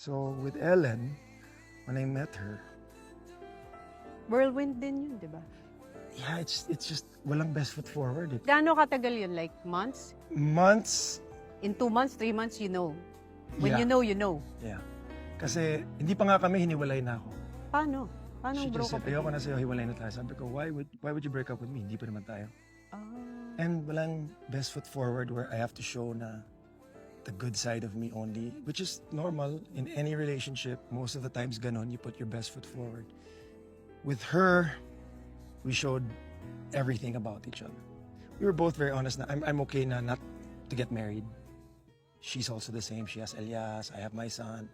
So with Ellen, when I met her, Whirlwind din yun, di ba? yeah, it's just walang best foot forward. Gaano katagal yun? Like months? Months, In 2 months, 3 months, you know. When yeah, you know, you know. yeah. Kasi hindi pa nga kami, hiniwalay na ako. Paano? Paano She broke just said, up ayoko again? na sa'yo, hiwalay na tayo. Sabi ko, why would you break up with me? Hindi pa naman tayo. Ah. And walang best foot forward where I have to show na the good side of me only, which is normal in any relationship. Most of the times ganon, you put your best foot forward. With her, we showed everything about each other. We were both very honest na I'm okay na not to get married. She's also the same. She has Elias, I have my son.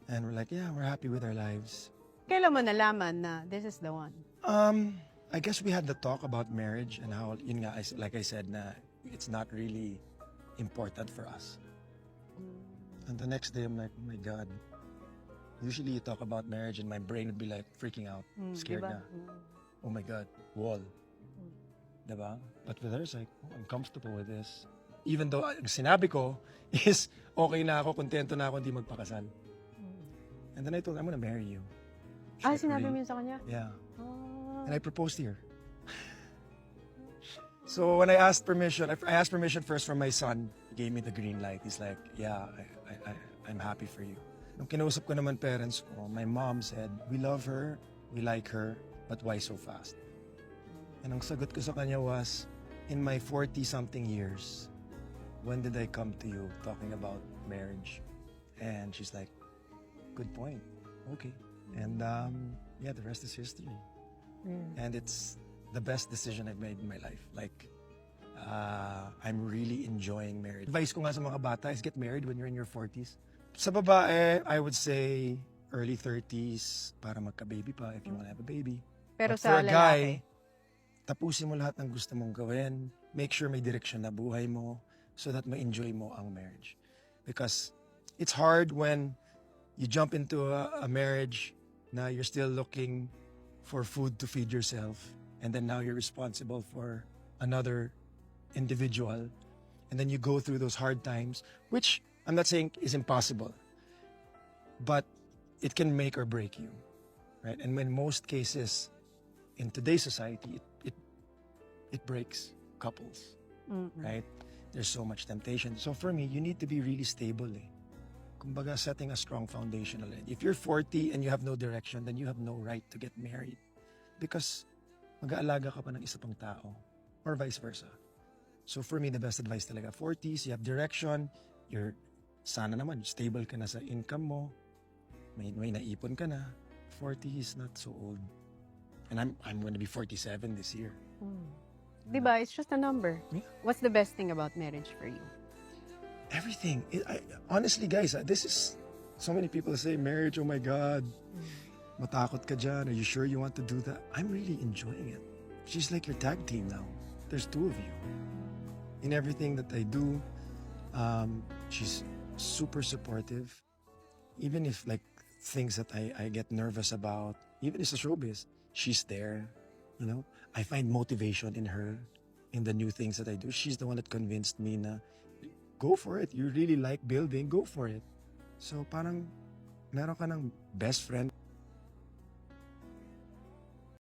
And we're like, yeah, we're happy with our lives. Kailan mo nalaman na this is the one? I guess we had the talk about marriage and how, yun nga, like I said, na it's not really important for us. And the next day, I'm like, oh my God. Usually you talk about marriage and my brain would be like freaking out, scared Diba? na. Oh my God, wall. Diba? But with her, it's like, oh, I'm comfortable with this. Even though ang sinabi ko is okay na ako, kontento na ako, hindi magpakasal. And then I told her, I'm gonna marry you. She's Ah, like, sinabi mo "Really?" yun sa kanya? Yeah. Ah. And I proposed to her. So when I asked permission, I asked permission first from my son. He gave me the green light. He's like, yeah, I'm happy for you. Nung kinausap ko naman parents ko, my mom said, we love her, we like her, but why so fast? And ang sagot ko sa kanya was, in my 40-something years, when did I come to you talking about marriage? And she's like, good point. Okay. And yeah, the rest is history. And it's the best decision I've made in my life. Like, I'm really enjoying marriage. Advice ko nga sa mga bata is get married when you're in your 40s. Sa babae, I would say early 30s para magka-baby pa if you want to have a baby. Pero But sa for a guy, lalaki? tapusin mo lahat ng gusto mong gawin. Make sure may direksyon na buhay mo so that ma-enjoy mo ang marriage. Because it's hard when you jump into a marriage na you're still looking for food to feed yourself and then now you're responsible for another individual and then you go through those hard times, which I'm not saying is impossible, but it can make or break you, right? And in most cases in today's society, it breaks couples, right? There's so much temptation. So for me, you need to be really stable. Kumbaga, setting a strong foundation already. If you're 40 and you have no direction, then you have no right to get married. Because mag-aalaga ka pa ng isa pang tao. Or vice versa. So for me, the best advice talaga, 40s, you have direction, you're, sana naman, stable ka na sa income mo, may naipon ka na. 40 is not so old. And I'm going to be 47 this year. Diba? It's just a number. Yeah. What's the best thing about marriage for you? Everything. Honestly, guys, this is, so many people say marriage, oh my God, matakot ka dyan, are you sure you want to do that? I'm really enjoying it. She's like your tag team now. There's two of you. In everything that I do, she's super supportive. Even if like things that I get nervous about, even as a showbiz, she's there, you know? I find motivation in her, in the new things that I do. She's the one that convinced me na, go for it. You really like building, go for it. So parang meron ka ng best friend